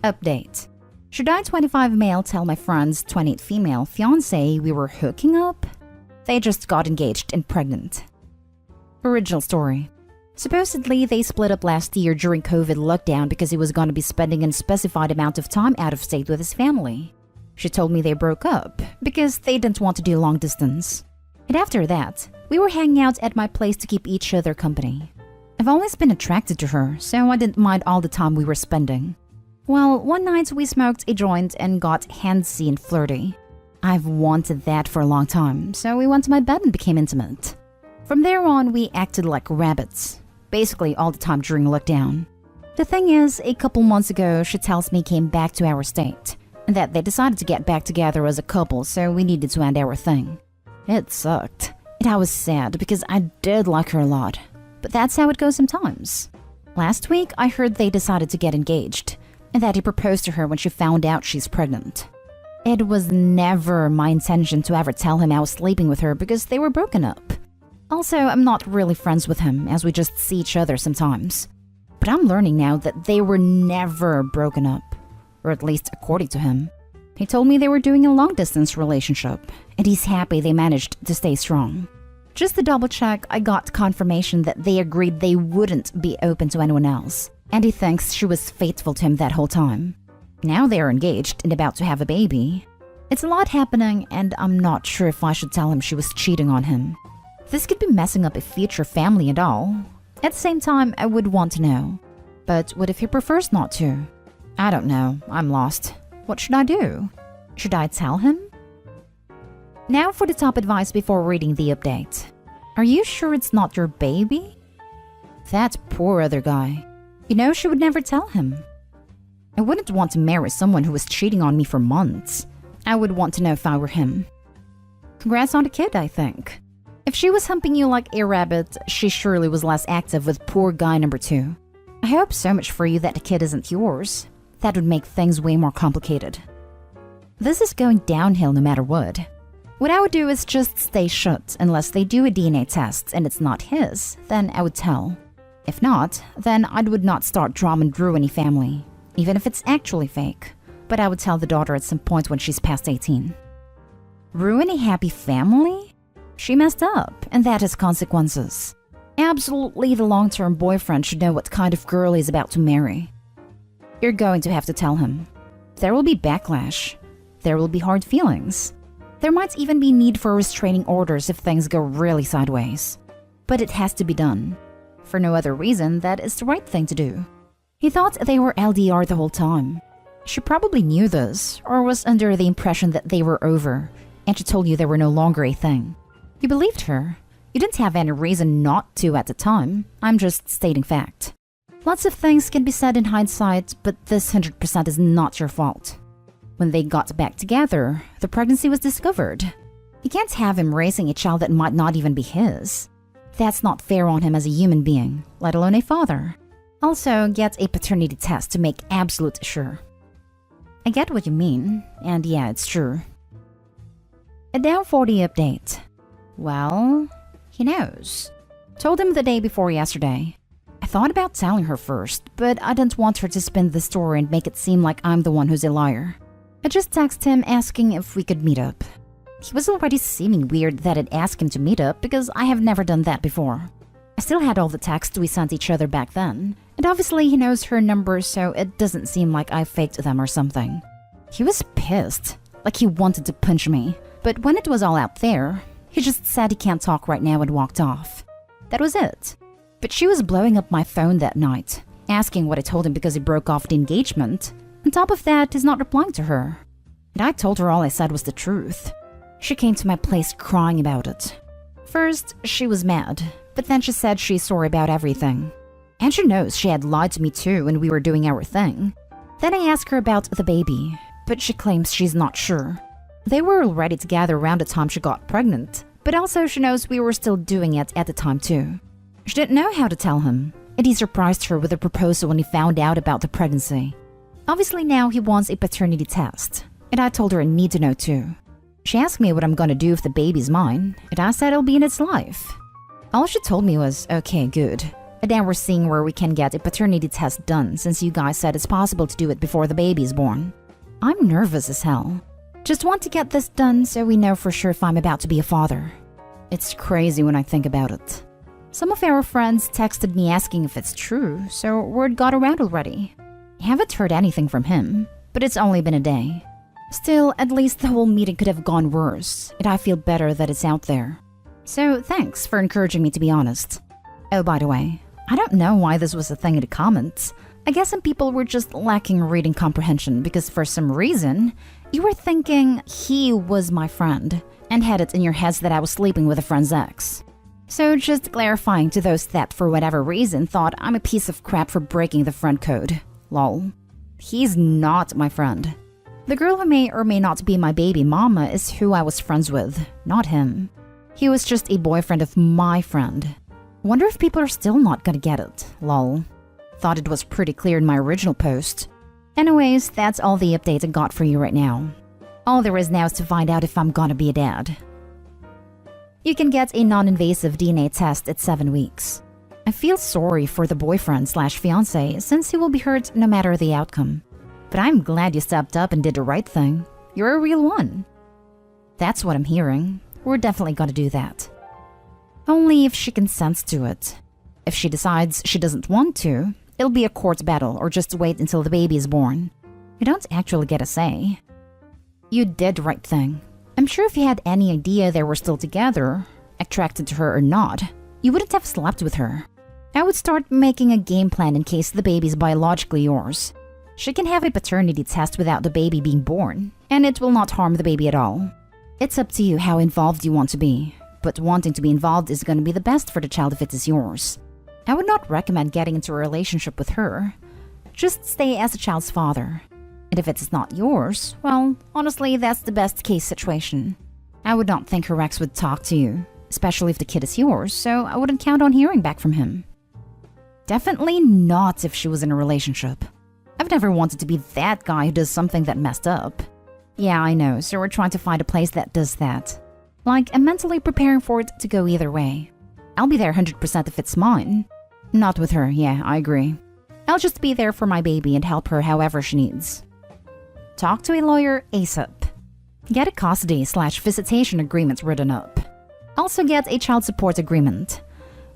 Update. Should I 25 male tell my friend's 28 female fiancé we were hooking up? They just got engaged and pregnant. Original story. Supposedly, they split up last year during COVID lockdown because he was going to be spending an unspecified amount of time out of state with his family. She told me they broke up because they didn't want to do long distance. And after that, we were hanging out at my place to keep each other company. I've always been attracted to her, so I didn't mind all the time we were spending. Well, one night we smoked a joint and got handsy and flirty. I've wanted that for a long time, so we went to my bed and became intimate. From there on, we acted like rabbits, basically all the time during lockdown. The thing is, a couple months ago, she tells me came back to our state, and that they decided to get back together as a couple, so we needed to end our thing. It sucked, and I was sad because I did like her a lot, but that's how it goes sometimes. Last week, I heard they decided to get engaged, and that he proposed to her when she found out she's pregnant. It was never my intention to ever tell him I was sleeping with her because they were broken up. Also, I'm not really friends with him as we just see each other sometimes. But I'm learning now that they were never broken up, or at least according to him. He told me they were doing a long-distance relationship, and he's happy they managed to stay strong. Just to double-check, I got confirmation that they agreed they wouldn't be open to anyone else, and he thinks she was faithful to him that whole time. Now they are engaged and about to have a baby. It's a lot happening, and I'm not sure if I should tell him she was cheating on him. This could be messing up a future family and all. At the same time, I would want to know. But what if he prefers not to? I don't know. I'm lost. What should I do? Should I tell him? Now for the top advice before reading the update. Are you sure it's not your baby? That poor other guy. You know, she would never tell him. I wouldn't want to marry someone who was cheating on me for months. I would want to know if I were him. Congrats on the kid, I think. If she was humping you like a rabbit, she surely was less active with poor guy number 2. I hope so much for you that the kid isn't yours. That would make things way more complicated. This is going downhill no matter what. What I would do is just stay shut unless they do a DNA test and it's not his, then I would tell. If not, then I would not start drama and ruin any family, even if it's actually fake. But I would tell the daughter at some point when she's past 18. Ruin a happy family? She messed up, and that has consequences. Absolutely, the long-term boyfriend should know what kind of girl he's about to marry. You're going to have to tell him. There will be backlash. There will be hard feelings. There might even be need for restraining orders if things go really sideways. But it has to be done. For no other reason, that is the right thing to do. He thought they were LDR the whole time. She probably knew this, or was under the impression that they were over, and she told you they were no longer a thing. You believed her. You didn't have any reason not to at the time. I'm just stating fact. Lots of things can be said in hindsight, but this 100% is not your fault. When they got back together, the pregnancy was discovered. You can't have him raising a child that might not even be his. That's not fair on him as a human being, let alone a father. Also, get a paternity test to make absolute sure. I get what you mean, and yeah, it's true. A down 40 update. Well, he knows. Told him the day before yesterday. I thought about telling her first, but I didn't want her to spin the story and make it seem like I'm the one who's a liar. I just texted him asking if we could meet up. He was already seeming weird that I'd ask him to meet up because I have never done that before. I still had all the texts we sent each other back then, and obviously he knows her number, so it doesn't seem like I faked them or something. He was pissed, like he wanted to punch me, but when it was all out there, he just said he can't talk right now and walked off. That was it. But she was blowing up my phone that night, asking what I told him because he broke off the engagement. On top of that, he's not replying to her. And I told her all I said was the truth. She came to my place crying about it. First, she was mad, but then she said she's sorry about everything. And she knows she had lied to me too when we were doing our thing. Then I asked her about the baby, but she claims she's not sure. They were already together around the time she got pregnant, but also she knows we were still doing it at the time too. She didn't know how to tell him, and he surprised her with a proposal when he found out about the pregnancy. Obviously now he wants a paternity test, and I told her I need to know too. She asked me what I'm gonna do if the baby's mine, and I said it'll be in its life. All she told me was, okay, good, But now we're seeing where we can get a paternity test done since you guys said it's possible to do it before the baby is born. I'm nervous as hell. Just want to get this done so we know for sure if I'm about to be a father. It's crazy when I think about it. Some of our friends texted me asking if it's true, so word got around already. I haven't heard anything from him, but it's only been a day. Still, at least the whole meeting could have gone worse, and I feel better that it's out there. So thanks for encouraging me to be honest. Oh, by the way, I don't know why this was a thing in the comments. I guess some people were just lacking reading comprehension because for some reason, you were thinking he was my friend and had it in your heads that I was sleeping with a friend's ex. So just clarifying to those that for whatever reason thought I'm a piece of crap for breaking the friend code. Lol. He's not my friend. The girl who may or may not be my baby mama is who I was friends with, not him. He was just a boyfriend of my friend. Wonder if people are still not gonna get it. Lol. Thought it was pretty clear in my original post. Anyways, that's all the update I got for you right now. All there is now is to find out if I'm gonna be a dad. You can get a non-invasive DNA test at 7 weeks. I feel sorry for the boyfriend/fiance since he will be hurt no matter the outcome. But I'm glad you stepped up and did the right thing. You're a real one. That's what I'm hearing. We're definitely gonna do that. Only if she consents to it. If she decides she doesn't want to, it'll be a court battle or just wait until the baby is born. You don't actually get a say. You did the right thing. I'm sure if you had any idea they were still together, attracted to her or not, you wouldn't have slept with her. I would start making a game plan in case the baby's biologically yours. She can have a paternity test without the baby being born, and it will not harm the baby at all. It's up to you how involved you want to be, but wanting to be involved is going to be the best for the child if it is yours. I would not recommend getting into a relationship with her. Just stay as the child's father. And if it's not yours, well, honestly, that's the best case situation. I would not think her ex would talk to you, especially if the kid is yours, so I wouldn't count on hearing back from him. Definitely not if she was in a relationship. I've never wanted to be that guy who does something that messed up. Yeah, I know, so we're trying to find a place that does that. Like, I'm mentally preparing for it to go either way. I'll be there 100% if it's mine. Not with her, yeah, I agree. I'll just be there for my baby and help her however she needs. Talk to a lawyer ASAP. Get a custody/visitation agreement written up. Also get a child support agreement.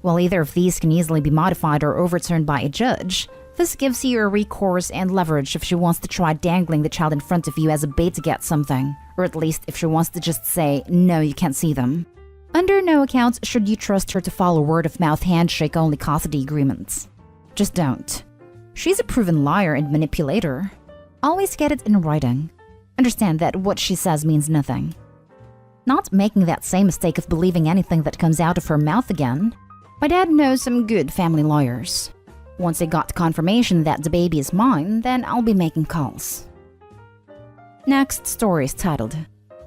While either of these can easily be modified or overturned by a judge, this gives you a recourse and leverage if she wants to try dangling the child in front of you as a bait to get something, or at least if she wants to just say, no, you can't see them. Under no account should you trust her to follow word-of-mouth handshake-only custody agreements. Just don't. She's a proven liar and manipulator. Always get it in writing. Understand that what she says means nothing. Not making that same mistake of believing anything that comes out of her mouth again. My dad knows some good family lawyers. Once I got confirmation that the baby is mine, then I'll be making calls. Next story is titled,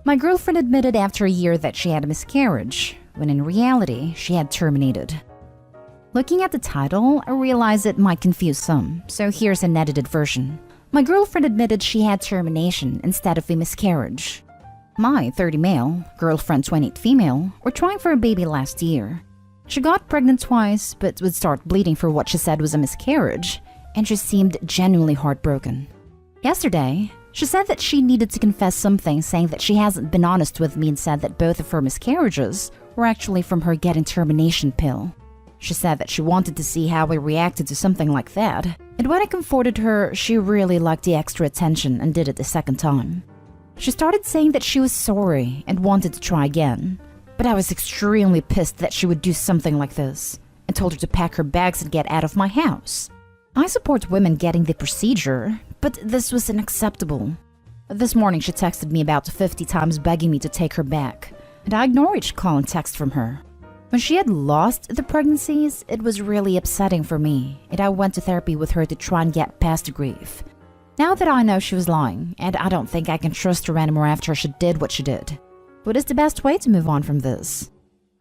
My girlfriend admitted after a year that she had a miscarriage, when in reality, she had terminated. Looking at the title, I realize it might confuse some, so here's an edited version. My girlfriend admitted she had termination instead of a miscarriage. My 30 male, girlfriend 28 female, were trying for a baby last year. She got pregnant twice, but would start bleeding for what she said was a miscarriage, and she seemed genuinely heartbroken. Yesterday, she said that she needed to confess something, saying that she hasn't been honest with me and said that both of her miscarriages were actually from her getting termination pill. She said that she wanted to see how I reacted to something like that, and when I comforted her, she really liked the extra attention and did it a second time. She started saying that she was sorry and wanted to try again, but I was extremely pissed that she would do something like this, and told her to pack her bags and get out of my house. I support women getting the procedure, but this was unacceptable. This morning she texted me about 50 times begging me to take her back, and I ignored each call and text from her. When she had lost the pregnancies, it was really upsetting for me, and I went to therapy with her to try and get past the grief. Now that I know she was lying, and I don't think I can trust her anymore after she did what she did. What is the best way to move on from this?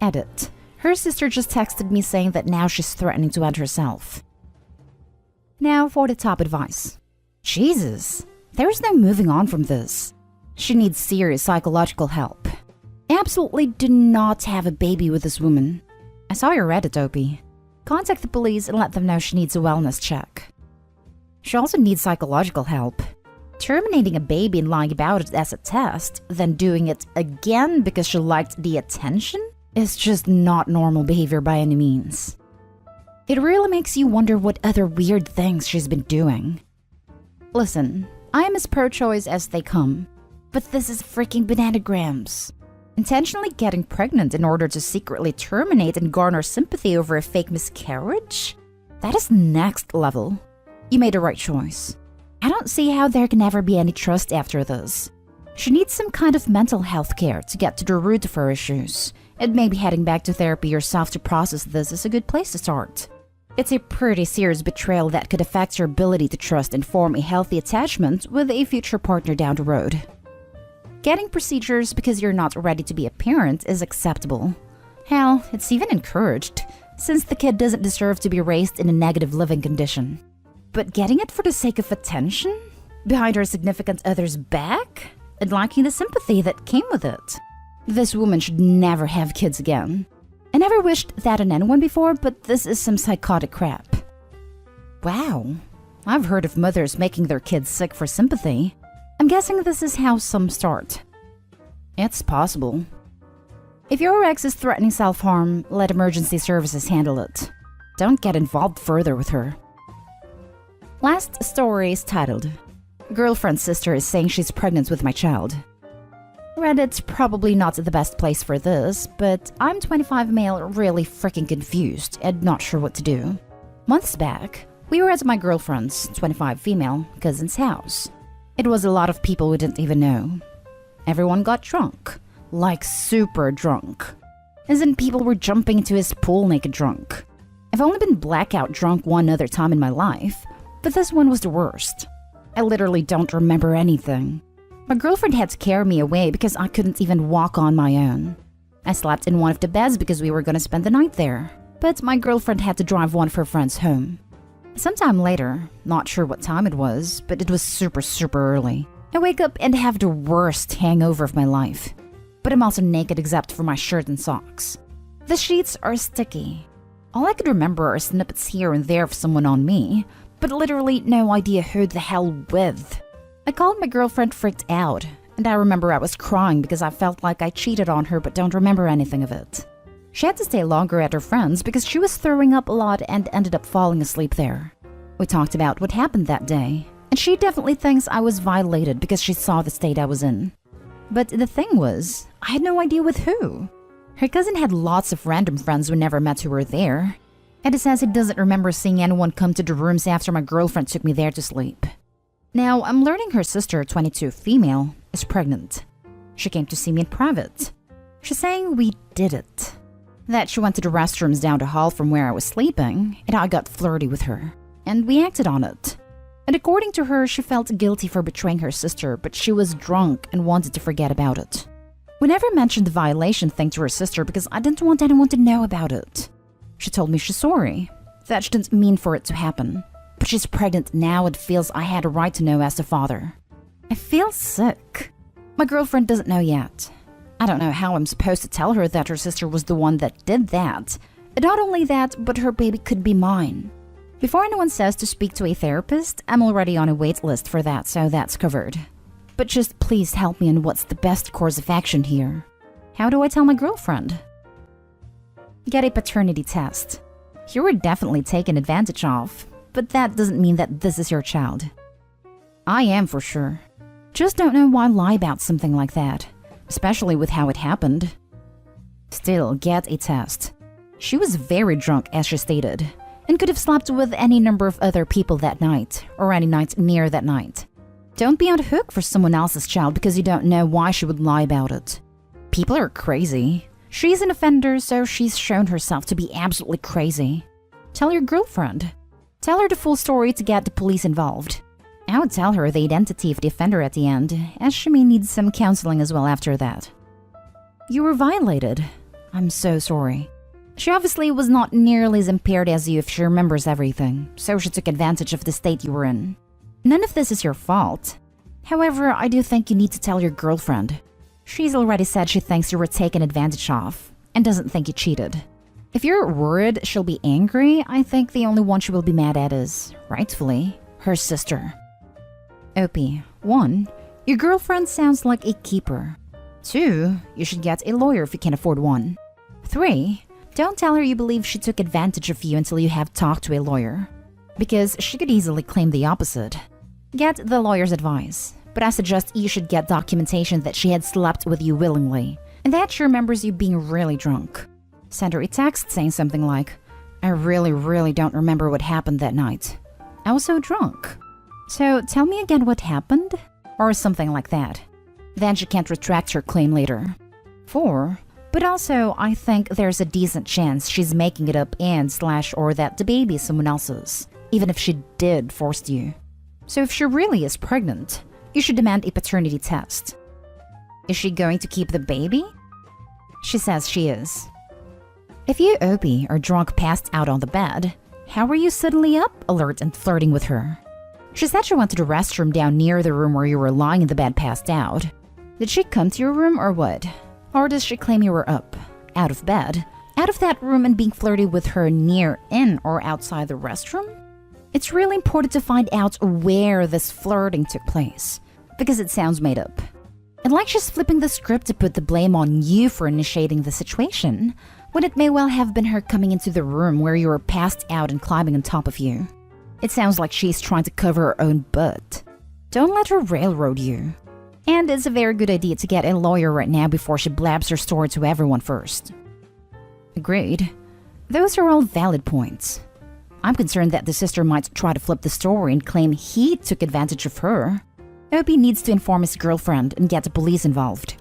Edit. Her sister just texted me saying that now she's threatening to end herself. Now for the top advice. Jesus, there is no moving on from this. She needs serious psychological help. Absolutely do not have a baby with this woman. I saw your Reddit, Opie. Contact the police and let them know she needs a wellness check. She also needs psychological help. Terminating a baby and lying about it as a test, then doing it again because she liked the attention, is just not normal behavior by any means. It really makes you wonder what other weird things she's been doing. Listen, I am as pro-choice as they come, but this is freaking bananagrams. Intentionally getting pregnant in order to secretly terminate and garner sympathy over a fake miscarriage? That is next level. You made the right choice. I don't see how there can ever be any trust after this. She needs some kind of mental health care to get to the root of her issues, and maybe heading back to therapy yourself to process this is a good place to start. It's a pretty serious betrayal that could affect your ability to trust and form a healthy attachment with a future partner down the road. Getting procedures because you're not ready to be a parent is acceptable. Hell, it's even encouraged, since the kid doesn't deserve to be raised in a negative living condition. But getting it for the sake of attention? Behind her significant other's back? And lacking the sympathy that came with it? This woman should never have kids again. I never wished that on anyone before, but this is some psychotic crap. Wow, I've heard of mothers making their kids sick for sympathy. I'm guessing this is how some start. It's possible. If your ex is threatening self-harm, let emergency services handle it. Don't get involved further with her. Last story is titled, Girlfriend's sister is saying she's pregnant with my child. Reddit's probably not the best place for this, but I'm 25 male really freaking confused and not sure what to do. Months back, we were at my girlfriend's, 25 female, cousin's house. It was a lot of people we didn't even know. Everyone got drunk. Like super drunk. As in people were jumping into his pool naked drunk. I've only been blackout drunk one other time in my life, but this one was the worst. I literally don't remember anything. My girlfriend had to carry me away because I couldn't even walk on my own. I slept in one of the beds because we were gonna spend the night there, but my girlfriend had to drive one of her friends home. Sometime later, not sure what time it was, but it was super early. I wake up and have the worst hangover of my life. But I'm also naked except for my shirt and socks. The sheets are sticky. All I could remember are snippets here and there of someone on me, but literally no idea who the hell with. I called my girlfriend freaked out, and I remember I was crying because I felt like I cheated on her but don't remember anything of it. She had to stay longer at her friend's because she was throwing up a lot and ended up falling asleep there. We talked about what happened that day, and she definitely thinks I was violated because she saw the state I was in. But the thing was, I had no idea with who. Her cousin had lots of random friends we never met who were there. Eddie says he doesn't remember seeing anyone come to the rooms after my girlfriend took me there to sleep. Now, I'm learning her sister, 22 female, is pregnant. She came to see me in private. She's saying we did it. That she went to the restrooms down the hall from where I was sleeping, and I got flirty with her. And we acted on it. And according to her, she felt guilty for betraying her sister, but she was drunk and wanted to forget about it. We never mentioned the violation thing to her sister because I didn't want anyone to know about it. She told me she's sorry, that she didn't mean for it to happen. But she's pregnant now and feels I had a right to know as a father. I feel sick. My girlfriend doesn't know yet. I don't know how I'm supposed to tell her that her sister was the one that did that. And not only that, but her baby could be mine. Before anyone says to speak to a therapist, I'm already on a wait list for that, so that's covered. But just please help me on what's the best course of action here. How do I tell my girlfriend? Get a paternity test. You were definitely taken advantage of, but that doesn't mean that this is your child. I am for sure. Just don't know why lie about something like that, especially with how it happened. Still, get a test. She was very drunk, as she stated, and could have slept with any number of other people that night, or any night near that night. Don't be on the hook for someone else's child because you don't know why she would lie about it. People are crazy. She's an offender, so she's shown herself to be absolutely crazy. Tell your girlfriend. Tell her the full story to get the police involved. I would tell her the identity of the offender at the end, as she may need some counseling as well after that. You were violated. I'm so sorry. She obviously was not nearly as impaired as you if she remembers everything, so she took advantage of the state you were in. None of this is your fault. However, I do think you need to tell your girlfriend. She's already said she thinks you were taken advantage of, and doesn't think you cheated. If you're worried she'll be angry, I think the only one she will be mad at is, rightfully, her sister. Opie, 1. Your girlfriend sounds like a keeper. 2. You should get a lawyer if you can afford one. 3. Don't tell her you believe she took advantage of you until you have talked to a lawyer, because she could easily claim the opposite. Get the lawyer's advice, but I suggest you should get documentation that she had slept with you willingly, and that she remembers you being really drunk. Send her a text saying something like, I really don't remember what happened that night. I was so drunk. So tell me again what happened? Or something like that. Then she can't retract her claim later. 4. But also, I think there's a decent chance she's making it up or that the baby is someone else's, even if she did force you. So if she really is pregnant, you should demand a paternity test. Is she going to keep the baby? She says she is. If you, Opie, are drunk passed out on the bed, how were you suddenly up, alert and flirting with her? She said she went to the restroom down near the room where you were lying in the bed passed out. Did she come to your room or what? Or does she claim you were up, out of bed, out of that room and being flirty with her near, in, or outside the restroom? It's really important to find out where this flirting took place, because it sounds made up. And like she's flipping the script to put the blame on you for initiating the situation, when it may well have been her coming into the room where you were passed out and climbing on top of you. It sounds like she's trying to cover her own butt. Don't let her railroad you. And it's a very good idea to get a lawyer right now before she blabs her story to everyone first. Agreed. Those are all valid points. I'm concerned that the sister might try to flip the story and claim he took advantage of her. Opie needs to inform his girlfriend and get the police involved.